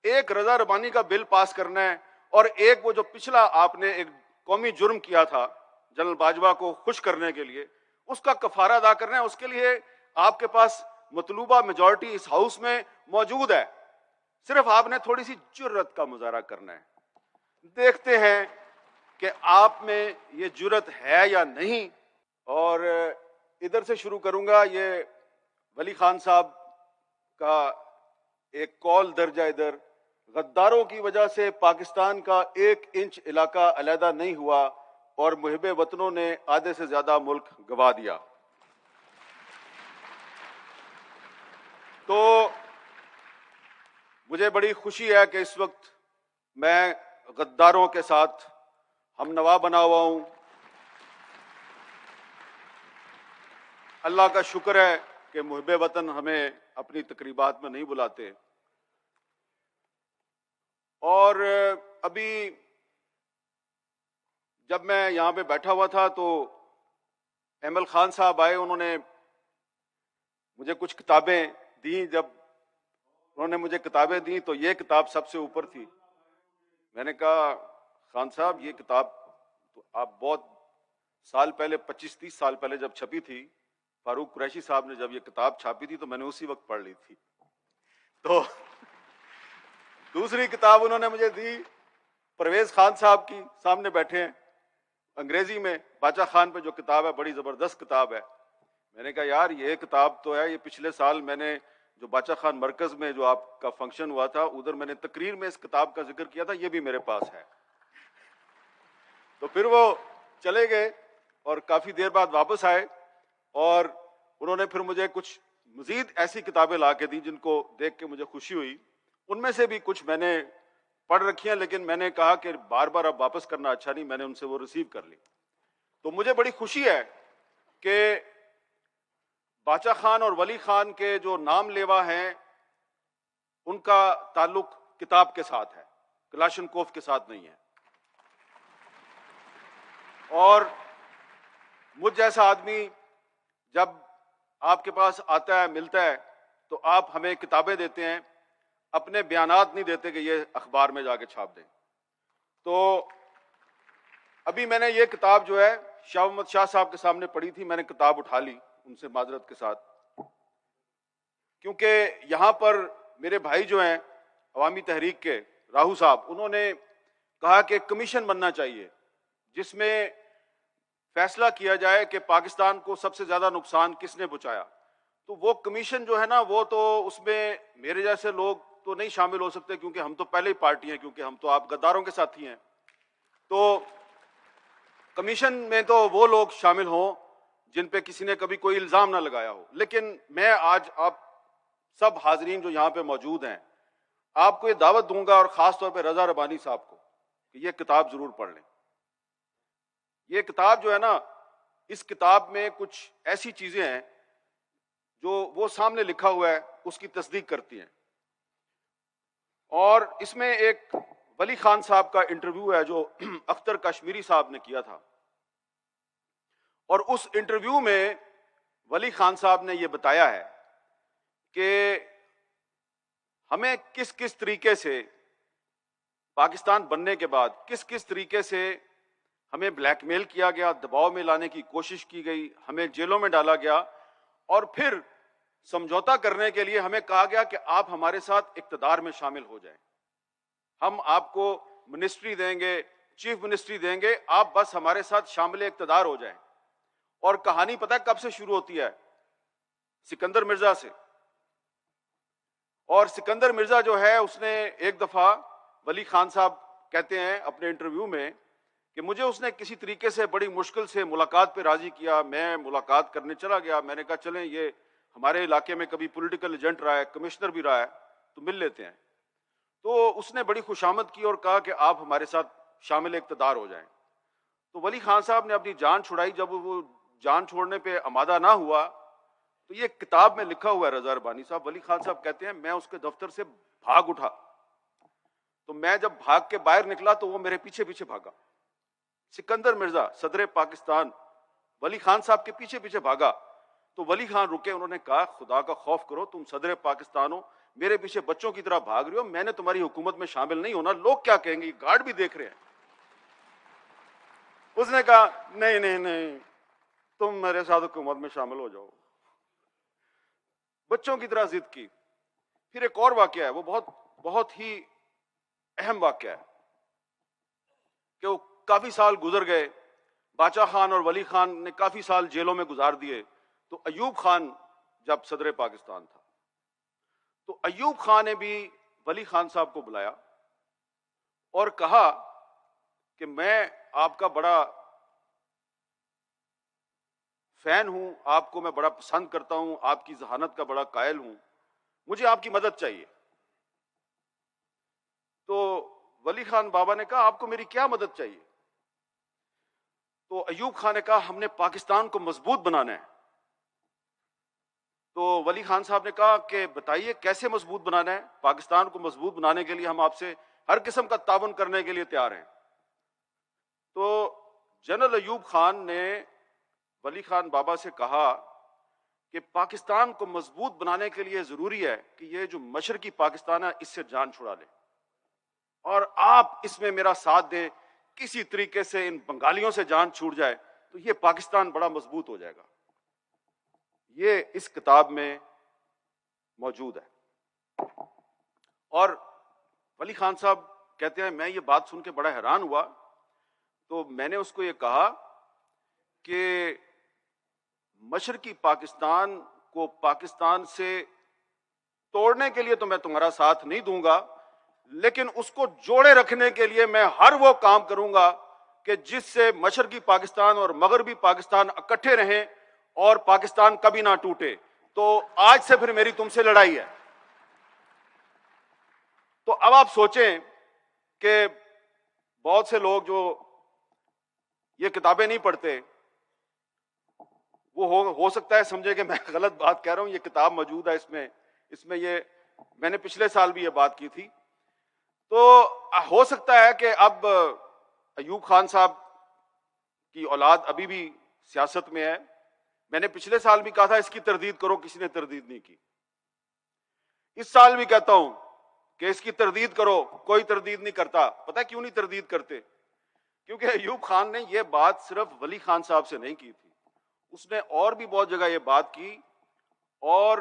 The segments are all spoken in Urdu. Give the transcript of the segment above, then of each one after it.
ایک رضا ربانی کا بل پاس کرنا ہے اور ایک وہ جو پچھلا آپ نے ایک قومی جرم کیا تھا جنرل باجوہ کو خوش کرنے کے لیے، اس کا کفارہ ادا کرنا ہے. اس کے لیے آپ کے پاس مطلوبہ میجورٹی اس ہاؤس میں موجود ہے، صرف آپ نے تھوڑی سی جرت کا مظاہرہ کرنا ہے. دیکھتے ہیں کہ آپ میں یہ جرت ہے یا نہیں. اور ادھر سے شروع کروں گا. یہ ولی خان صاحب کا ایک کال درج ہے ادھر: غداروں کی وجہ سے پاکستان کا 1 انچ علاقہ علیحدہ نہیں ہوا اور محب وطنوں نے آدھے سے زیادہ ملک گنوا دیا. تو مجھے بڑی خوشی ہے کہ اس وقت میں غداروں کے ساتھ ہم نوا بنا ہوا ہوں. اللہ کا شکر ہے کہ محب وطن ہمیں اپنی تقریبات میں نہیں بلاتے. اور ابھی جب میں یہاں پہ بیٹھا ہوا تھا تو ایمل خان صاحب آئے، انہوں نے مجھے کچھ کتابیں دیں. جب انہوں نے مجھے کتابیں دیں تو یہ کتاب سب سے اوپر تھی. میں نے کہا خان صاحب یہ کتاب تو آپ بہت سال پہلے 25-30 سال پہلے جب چھپی تھی، فاروق قریشی صاحب نے جب یہ کتاب چھاپی تھی تو میں نے اسی وقت پڑھ لی تھی. تو دوسری کتاب انہوں نے مجھے دی پرویز خان صاحب کی، سامنے بیٹھے ہیں، انگریزی میں باچا خان پہ جو کتاب ہے، بڑی زبردست کتاب ہے. میں نے کہا یار یہ کتاب تو ہے، یہ پچھلے سال میں نے جو باچا خان مرکز میں جو آپ کا فنکشن ہوا تھا ادھر میں نے تقریر میں اس کتاب کا ذکر کیا تھا، یہ بھی میرے پاس ہے. تو پھر وہ چلے گئے اور کافی دیر بعد واپس آئے اور انہوں نے پھر مجھے کچھ مزید ایسی کتابیں لا کے دی جن کو دیکھ کے مجھے خوشی ہوئی. ان میں سے بھی کچھ میں نے پڑھ رکھی ہیں، لیکن میں نے کہا کہ بار بار اب واپس کرنا اچھا نہیں، میں نے ان سے وہ ریسیو کر لی. تو مجھے بڑی خوشی ہے کہ باچا خان اور ولی خان کے جو نام لیوا ہیں ان کا تعلق کتاب کے ساتھ ہے، کلاشنکوف کے ساتھ نہیں ہے. اور مجھ جیسا آدمی جب آپ کے پاس آتا ہے، ملتا ہے، تو آپ ہمیں کتابیں دیتے ہیں، اپنے بیانات نہیں دیتے کہ یہ اخبار میں جا کے چھاپ دیں. تو ابھی میں نے یہ کتاب جو ہے شاہ محمد شاہ صاحب کے سامنے پڑھی تھی، میں نے کتاب اٹھا لی ان سے معذرت کے ساتھ، کیونکہ یہاں پر میرے بھائی جو ہیں عوامی تحریک کے راہو صاحب، انہوں نے کہا کہ کمیشن بننا چاہیے جس میں فیصلہ کیا جائے کہ پاکستان کو سب سے زیادہ نقصان کس نے پہنچایا. تو وہ کمیشن جو ہے نا، وہ تو اس میں میرے جیسے لوگ تو نہیں شامل ہو سکتے کیونکہ ہم تو پہلے ہی پارٹی ہیں، کیونکہ ہم تو آپ غداروں کے ساتھی ہیں. تو کمیشن میں تو وہ لوگ شامل ہوں جن پہ کسی نے کبھی کوئی الزام نہ لگایا ہو. لیکن میں آج آپ سب حاضرین جو یہاں پہ موجود ہیں آپ کو یہ دعوت دوں گا، اور خاص طور پہ رضا ربانی صاحب کو، کہ یہ کتاب ضرور پڑھ لیں. یہ کتاب جو ہے نا، اس کتاب میں کچھ ایسی چیزیں ہیں جو وہ سامنے لکھا ہوا ہے اس کی تصدیق کرتی ہیں. اور اس میں ایک ولی خان صاحب کا انٹرویو ہے جو اختر کشمیری صاحب نے کیا تھا، اور اس انٹرویو میں ولی خان صاحب نے یہ بتایا ہے کہ ہمیں کس کس طریقے سے پاکستان بننے کے بعد کس کس طریقے سے ہمیں بلیک میل کیا گیا، دباؤ میں لانے کی کوشش کی گئی، ہمیں جیلوں میں ڈالا گیا، اور پھر سمجھوتا کرنے کے لیے ہمیں کہا گیا کہ آپ ہمارے ساتھ اقتدار میں شامل ہو جائیں، ہم آپ کو منسٹری دیں گے، چیف منسٹری دیں گے، آپ بس ہمارے ساتھ شامل اقتدار ہو جائیں. اور کہانی پتہ کب سے شروع ہوتی ہے؟ سکندر مرزا سے. اور سکندر مرزا جو ہے اس نے ایک دفعہ، ولی خان صاحب کہتے ہیں اپنے انٹرویو میں کہ مجھے اس نے کسی طریقے سے بڑی مشکل سے ملاقات پہ راضی کیا. میں ملاقات کرنے چلا گیا، میں نے کہا چلیں یہ ہمارے علاقے میں کبھی پولیٹیکل ایجنٹ رہا ہے، کمشنر بھی رہا ہے، تو مل لیتے ہیں. تو اس نے بڑی خوشامد کی اور کہا کہ آپ ہمارے ساتھ شامل اقتدار ہو جائیں. تو ولی خان صاحب نے اپنی جان چھڑائی. جب وہ جان چھوڑنے پہ آمادہ نہ ہوا تو یہ کتاب میں لکھا ہوا ہے رضا ربانی صاحب، ولی خان صاحب کہتے ہیں میں اس کے دفتر سے بھاگ اٹھا. تو میں جب بھاگ کے باہر نکلا تو وہ میرے پیچھے پیچھے بھاگا. سکندر مرزا صدر پاکستان ولی خان صاحب کے پیچھے پیچھے بھاگا. تو ولی خان رکے، انہوں نے کہا خدا کا خوف کرو، تم صدر پاکستان ہو، میرے پیچھے بچوں کی طرح بھاگ رہے ہو, میں نے تمہاری حکومت میں شامل نہیں ہونا, لوگ کیا کہیں گے, گارڈ بھی دیکھ رہے ہیں. اس نے کہا نہیں نہیں نہیں, تم میرے ساتھ حکومت میں شامل ہو جاؤ. بچوں کی طرح ضد کی. پھر ایک اور واقعہ ہے, وہ بہت ہی اہم واقعہ ہے کہ وہ کافی سال گزر گئے, باچا خان اور ولی خان نے کافی سال جیلوں میں گزار دیے. تو ایوب خان جب صدر پاکستان تھا تو ایوب خان نے بھی ولی خان صاحب کو بلایا اور کہا کہ میں آپ کا بڑا فین ہوں, آپ کو میں بڑا پسند کرتا ہوں, آپ کی ذہانت کا بڑا قائل ہوں, مجھے آپ کی مدد چاہیے. تو ولی خان بابا نے کہا آپ کو میری کیا مدد چاہیے؟ تو ایوب خان نے کہا ہم نے پاکستان کو مضبوط بنانا ہے. تو ولی خان صاحب نے کہا کہ بتائیے کیسے مضبوط بنانا ہے؟ پاکستان کو مضبوط بنانے کے لیے ہم آپ سے ہر قسم کا تعاون کرنے کے لیے تیار ہیں. تو جنرل ایوب خان نے ولی خان بابا سے کہا کہ پاکستان کو مضبوط بنانے کے لیے ضروری ہے کہ یہ جو مشرقی پاکستان ہے اس سے جان چھڑا لے, اور آپ اس میں میرا ساتھ دیں, کسی طریقے سے ان بنگالیوں سے جان چھوٹ جائے تو یہ پاکستان بڑا مضبوط ہو جائے گا. یہ اس کتاب میں موجود ہے. اور ولی خان صاحب کہتے ہیں میں یہ بات سن کے بڑا حیران ہوا. تو میں نے اس کو یہ کہا کہ مشرقی پاکستان کو پاکستان سے توڑنے کے لیے تو میں تمہارا ساتھ نہیں دوں گا, لیکن اس کو جوڑے رکھنے کے لیے میں ہر وہ کام کروں گا کہ جس سے مشرقی پاکستان اور مغربی پاکستان اکٹھے رہیں اور پاکستان کبھی نہ ٹوٹے. تو آج سے پھر میری تم سے لڑائی ہے. تو اب آپ سوچیں کہ بہت سے لوگ جو یہ کتابیں نہیں پڑھتے وہ ہو سکتا ہے سمجھے کہ میں غلط بات کہہ رہا ہوں. یہ کتاب موجود ہے, اس میں یہ میں نے پچھلے سال بھی یہ بات کی تھی. تو ہو سکتا ہے کہ اب ایوب خان صاحب کی اولاد ابھی بھی سیاست میں ہے. میں نے پچھلے سال بھی کہا تھا اس کی تردید کرو, کسی نے تردید نہیں کی. اس سال بھی کہتا ہوں کہ اس کی تردید کرو, کوئی تردید نہیں کرتا. پتہ کیوں نہیں تردید کرتے؟ کیونکہ ایوب خان نے یہ بات صرف ولی خان صاحب سے نہیں کی تھی, اس نے اور بھی بہت جگہ یہ بات کی, اور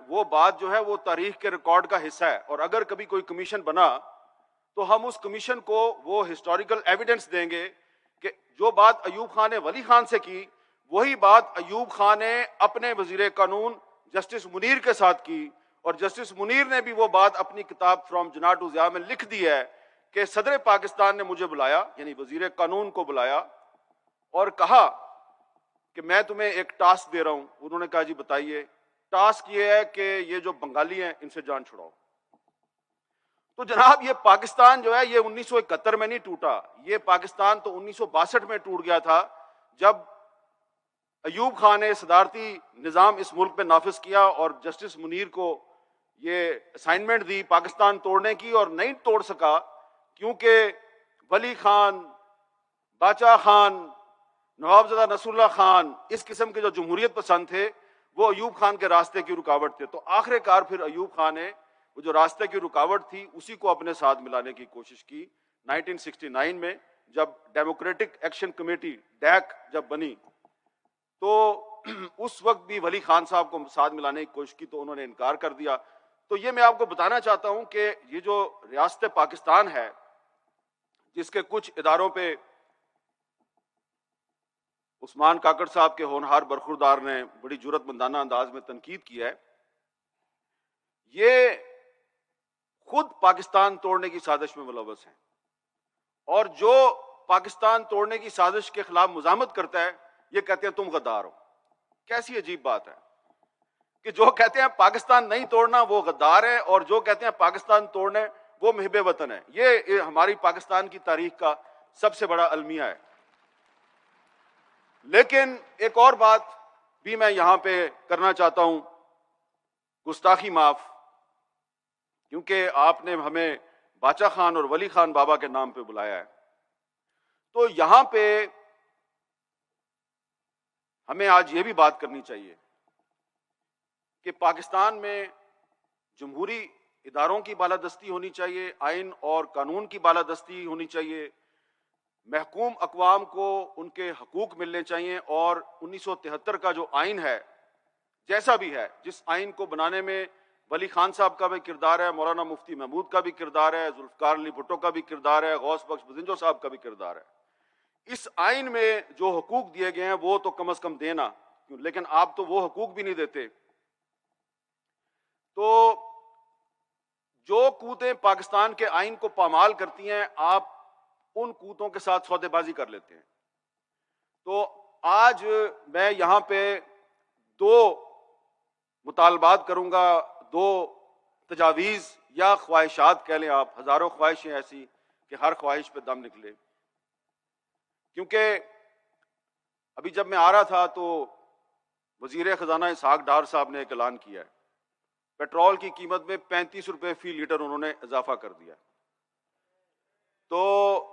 وہ بات جو ہے وہ تاریخ کے ریکارڈ کا حصہ ہے. اور اگر کبھی کوئی کمیشن بنا تو ہم اس کمیشن کو وہ ہسٹوریکل ایویڈنس دیں گے کہ جو بات ایوب خان نے ولی خان سے کی وہی بات ایوب خان نے اپنے وزیر قانون جسٹس منیر کے ساتھ کی, اور جسٹس منیر نے بھی وہ بات اپنی کتاب فرام جناح ٹو ضیاء میں لکھ دی ہے کہ صدر پاکستان نے مجھے بلایا, یعنی وزیر قانون کو بلایا, اور کہا کہ میں تمہیں ایک ٹاسک دے رہا ہوں. انہوں نے کہا جی بتائیے. ٹاسک یہ ہے کہ یہ جو بنگالی ہیں ان سے جان چھڑاؤ. تو جناب یہ پاکستان جو ہے یہ 1971 میں نہیں ٹوٹا, یہ پاکستان تو 1962 میں ٹوٹ گیا تھا جب ایوب خان نے صدارتی نظام اس ملک پہ نافذ کیا اور جسٹس منیر کو یہ اسائنمنٹ دی پاکستان توڑنے کی, اور نہیں توڑ سکا کیونکہ ولی خان, باچا خان, نواب زادہ نصر اللہ خان اس قسم کے جو جمہوریت پسند تھے وہ ایوب خان کے راستے کی رکاوٹ تھے. تو آخر کار پھر ایوب خان نے وہ جو راستے کی رکاوٹ تھی اسی کو اپنے ساتھ ملانے کی کوشش کی 1969 میں, جب ڈیموکریٹک ایکشن کمیٹی ڈیک جب بنی تو اس وقت بھی ولی خان صاحب کو ساتھ ملانے کی کوشش کی تو انہوں نے انکار کر دیا. تو یہ میں آپ کو بتانا چاہتا ہوں کہ یہ جو ریاست پاکستان ہے جس کے کچھ اداروں پہ عثمان کاکڑ صاحب کے ہونہار برخوردار نے بڑی جرأت مندانہ انداز میں تنقید کی ہے, یہ خود پاکستان توڑنے کی سازش میں ملوث ہیں, اور جو پاکستان توڑنے کی سازش کے خلاف مزاحمت کرتا ہے یہ کہتے ہیں تم غدار ہو. کیسی عجیب بات ہے کہ جو کہتے ہیں پاکستان نہیں توڑنا وہ غدار ہے, اور جو کہتے ہیں پاکستان توڑنے وہ محب وطن ہے. یہ ہماری پاکستان کی تاریخ کا سب سے بڑا المیہ ہے. لیکن ایک اور بات بھی میں یہاں پہ کرنا چاہتا ہوں, گستاخی معاف, کیونکہ آپ نے ہمیں باچا خان اور ولی خان بابا کے نام پہ بلایا ہے. تو یہاں پہ ہمیں آج یہ بھی بات کرنی چاہیے کہ پاکستان میں جمہوری اداروں کی بالادستی ہونی چاہیے، آئین اور قانون کی بالادستی ہونی چاہیے، محکوم اقوام کو ان کے حقوق ملنے چاہیے، اور 1973 کا جو آئین ہے جیسا بھی ہے، جس آئین کو بنانے میں ولی خان صاحب کا بھی کردار ہے، مولانا مفتی محمود کا بھی کردار ہے، ذوالفقار علی بھٹو کا بھی کردار ہے، غوث بخش بزنجو صاحب کا بھی کردار ہے، اس آئین میں جو حقوق دیے گئے ہیں وہ تو کم از کم دینا، لیکن آپ تو وہ حقوق بھی نہیں دیتے۔ تو جو قوتیں پاکستان کے آئین کو پامال کرتی ہیں، آپ ان قوتوں کے ساتھ سودے بازی کر لیتے ہیں۔ تو آج میں یہاں پہ دو مطالبات کروں گا، دو تجاویز یا خواہشات کہہ لیں آپ، ہزاروں خواہشیں ایسی کہ ہر خواہش پہ دم نکلے۔ کیونکہ ابھی جب میں آ رہا تھا تو وزیر خزانہ اسحاق ڈار صاحب نے ایک اعلان کیا ہے، پیٹرول کی قیمت میں 35 روپے فی لیٹر انہوں نے اضافہ کر دیا۔ تو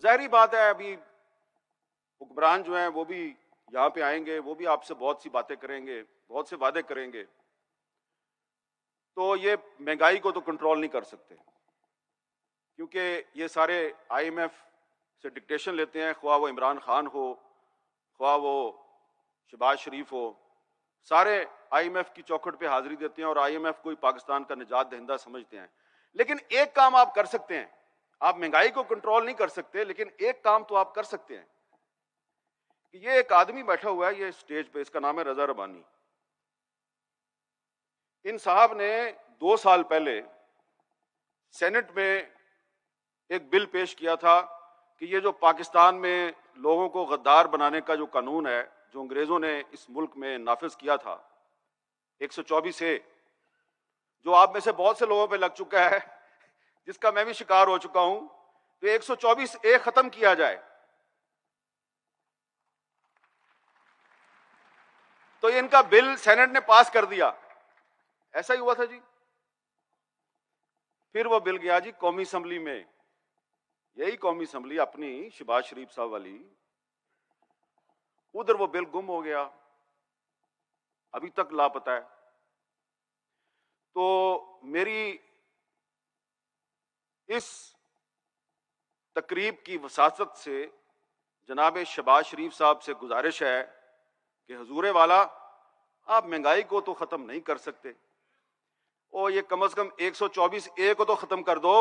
ظاہری بات ہے، ابھی حکمران جو ہیں وہ بھی یہاں پہ آئیں گے، وہ بھی آپ سے بہت سی باتیں کریں گے، بہت سے وعدے کریں گے، تو یہ مہنگائی کو تو کنٹرول نہیں کر سکتے، کیونکہ یہ سارے آئی ایم ایف سے ڈکٹیشن لیتے ہیں، خواہ وہ عمران خان ہو، خواہ وہ شہباز شریف ہو، سارے آئی ایم ایف کی چوکھٹ پہ حاضری دیتے ہیں، اور آئی ایم ایف کو ہی پاکستان کا نجات دہندہ سمجھتے ہیں۔ لیکن ایک کام آپ کر سکتے ہیں، آپ مہنگائی کو کنٹرول نہیں کر سکتے، لیکن ایک کام تو آپ کر سکتے ہیں کہ یہ ایک آدمی بیٹھا ہوا ہے یہ اسٹیج پہ، اس کا نام ہے رضا ربانی۔ ان صاحب نے 2 سال پہلے سینٹ میں ایک بل پیش کیا تھا کہ یہ جو پاکستان میں لوگوں کو غدار بنانے کا جو قانون ہے، جو انگریزوں نے اس ملک میں نافذ کیا تھا، 124 اے، جو آپ میں سے بہت سے لوگوں پہ لگ چکا ہے، جس کا میں بھی شکار ہو چکا ہوں، تو 124 اے ختم کیا جائے۔ تو ان کا بل سینٹ نے پاس کر دیا، ایسا ہی ہوا تھا جی۔ پھر وہ بل گیا جی قومی اسمبلی میں، یہی قومی اسمبلی اپنی شہباز شریف صاحب والی، ادھر وہ بل گم ہو گیا، ابھی تک لاپتہ ہے۔ تو میری اس تقریب کی وساطت سے جناب شہباز شریف صاحب سے گزارش ہے کہ حضور والا، آپ مہنگائی کو تو ختم نہیں کر سکتے، اور یہ کم از کم 124 اے کو تو ختم کر دو۔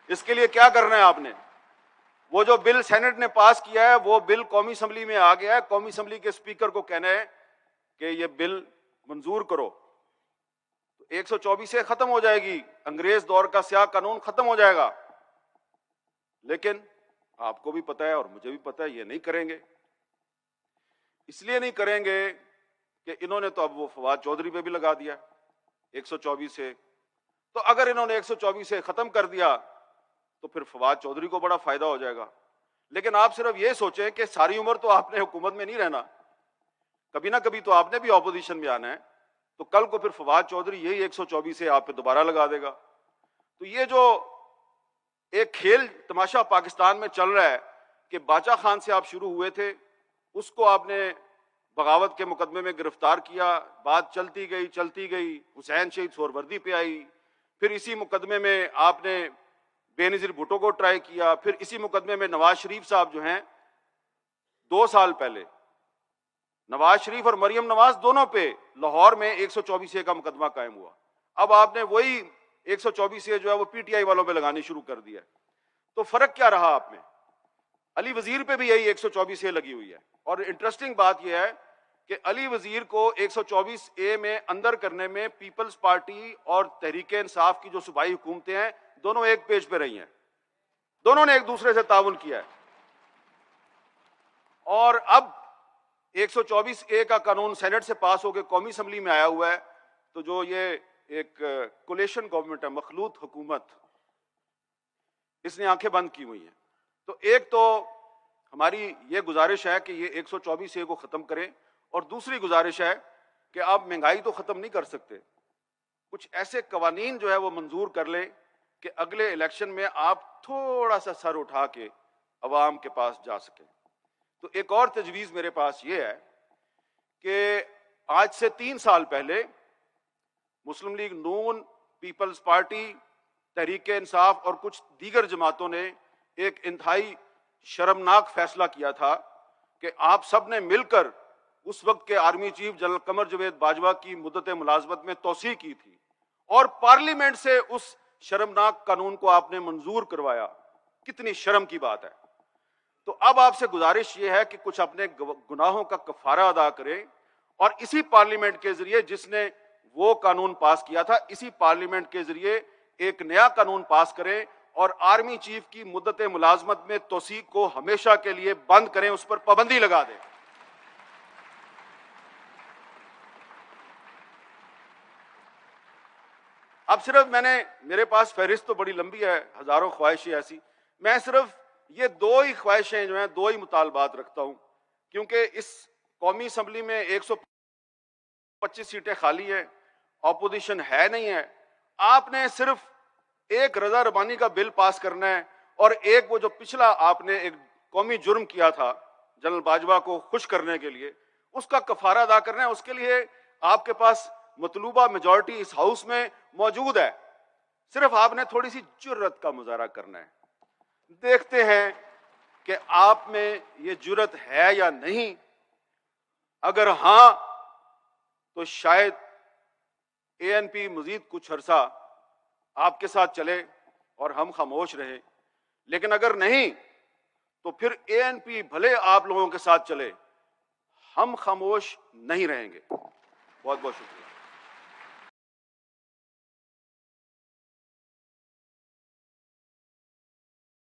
اس کے لیے کیا کرنا ہے آپ نے؟ وہ جو بل سینٹ نے پاس کیا ہے، وہ بل قومی اسمبلی میں آ گیا ہے، قومی اسمبلی کے اسپیکر کو کہنا ہے کہ یہ بل منظور کرو، تو 124 سے ختم ہو جائے گی، انگریز دور کا سیاہ قانون ختم ہو جائے گا۔ لیکن آپ کو بھی پتہ ہے اور مجھے بھی پتہ ہے، یہ نہیں کریں گے۔ اس لیے نہیں کریں گے کہ انہوں نے تو اب وہ فواد چودھری پہ بھی لگا دیا 124 سے، تو اگر انہوں نے 124 سے ختم کر دیا تو پھر فواد چودھری کو بڑا فائدہ ہو جائے گا۔ لیکن آپ صرف یہ سوچیں کہ ساری عمر تو آپ نے حکومت میں نہیں رہنا، کبھی نہ کبھی تو آپ نے بھی اپوزیشن میں آنا ہے، تو کل کو پھر فواد چودھری یہی 124 سے آپ پہ دوبارہ لگا دے گا۔ تو یہ جو ایک کھیل تماشا پاکستان میں چل رہا ہے کہ باچا خان سے آپ شروع ہوئے تھے، اس کو آپ نے بغاوت کے مقدمے میں گرفتار کیا، بات چلتی گئی، حسین شہید سہروردی پہ آئی، پھر اسی مقدمے میں آپ نے بے نظیر بھٹو کو ٹرائی کیا، پھر اسی مقدمے میں نواز شریف صاحب جو ہیں 2 سال پہلے، نواز شریف اور مریم نواز دونوں پہ لاہور میں 124 کا مقدمہ قائم ہوا۔ اب آپ نے وہی 124 جو ہے وہ پی ٹی آئی والوں پہ لگانی شروع کر دیا۔ تو فرق کیا رہا آپ میں؟ علی وزیر پہ بھی یہی 124 لگی ہوئی ہے، اور انٹرسٹنگ بات یہ ہے کہ علی وزیر کو 124 میں اندر کرنے میں پیپلز پارٹی اور تحریک انصاف کی جو صوبائی حکومتیں ہیں، دونوں ایک پیج پہ رہی ہیں، دونوں نے ایک دوسرے سے تعاون کیا ہے۔ اور اب 124 کا قانون سینٹ سے پاس ہو کے قومی اسمبلی میں آیا ہوا ہے، تو جو یہ ایک کولیشن گورنمنٹ ہے، مخلوط حکومت، اس نے آنکھیں بند کی ہوئی ہیں۔ تو ایک تو ہماری یہ گزارش ہے کہ یہ 124 کو ختم کریں، اور دوسری گزارش ہے کہ آپ مہنگائی تو ختم نہیں کر سکتے، کچھ ایسے قوانین جو ہے وہ منظور کر لیں کہ اگلے الیکشن میں آپ تھوڑا سا سر اٹھا کے عوام کے پاس جا سکیں۔ تو ایک اور تجویز میرے پاس یہ ہے کہ آج سے 3 سال پہلے مسلم لیگ نون، پیپلز پارٹی، تحریک انصاف اور کچھ دیگر جماعتوں نے ایک انتہائی شرمناک فیصلہ کیا تھا کہ آپ سب نے مل کر اس وقت کے army chief general Qamar Javed Bajwa کی مدت ملازمت میں توسیع کی تھی اور پارلیمنٹ سے اس شرمناک قانون کو آپ نے منظور کروایا. کتنی شرم کی بات ہے. تو اب آپ سے گزارش یہ ہے کہ کچھ اپنے گناہوں کا کفارہ ادا کریں اور اسی پارلیمنٹ کے ذریعے جس نے وہ قانون پاس کیا تھا، اسی پارلیمنٹ کے ذریعے ایک نیا قانون پاس کریں اور آرمی چیف کی مدت ملازمت میں توسیع کو ہمیشہ کے لیے بند کریں، اس پر پابندی لگا دیں. اب صرف میرے پاس فہرست تو بڑی لمبی ہے، ہزاروں خواہشیں ایسی، میں صرف یہ 2 ہی خواہشیں جو ہیں، 2 ہی مطالبات رکھتا ہوں، کیونکہ اس قومی اسمبلی میں 125 سیٹیں خالی ہیں، اپوزیشن ہے نہیں ہے. آپ نے صرف ایک رضا ربانی کا بل پاس کرنا ہے اور ایک وہ جو پچھلا آپ نے ایک قومی جرم کیا تھا جنرل باجوہ کو خوش کرنے کے لیے، اس کا کفارہ ادا کرنا ہے. اس کے لیے آپ کے پاس مطلوبہ میجورٹی اس ہاؤس میں موجود ہے، صرف آپ نے تھوڑی سی جرت کا مظاہرہ کرنا ہے. دیکھتے ہیں کہ آپ میں یہ جرت ہے یا نہیں. اگر ہاں تو شاید ANP مزید کچھ عرصہ آپ کے ساتھ چلے اور ہم خاموش رہیں، لیکن اگر نہیں تو پھر ANP بھلے آپ لوگوں کے ساتھ چلے، ہم خاموش نہیں رہیں گے. بہت بہت شکریہ.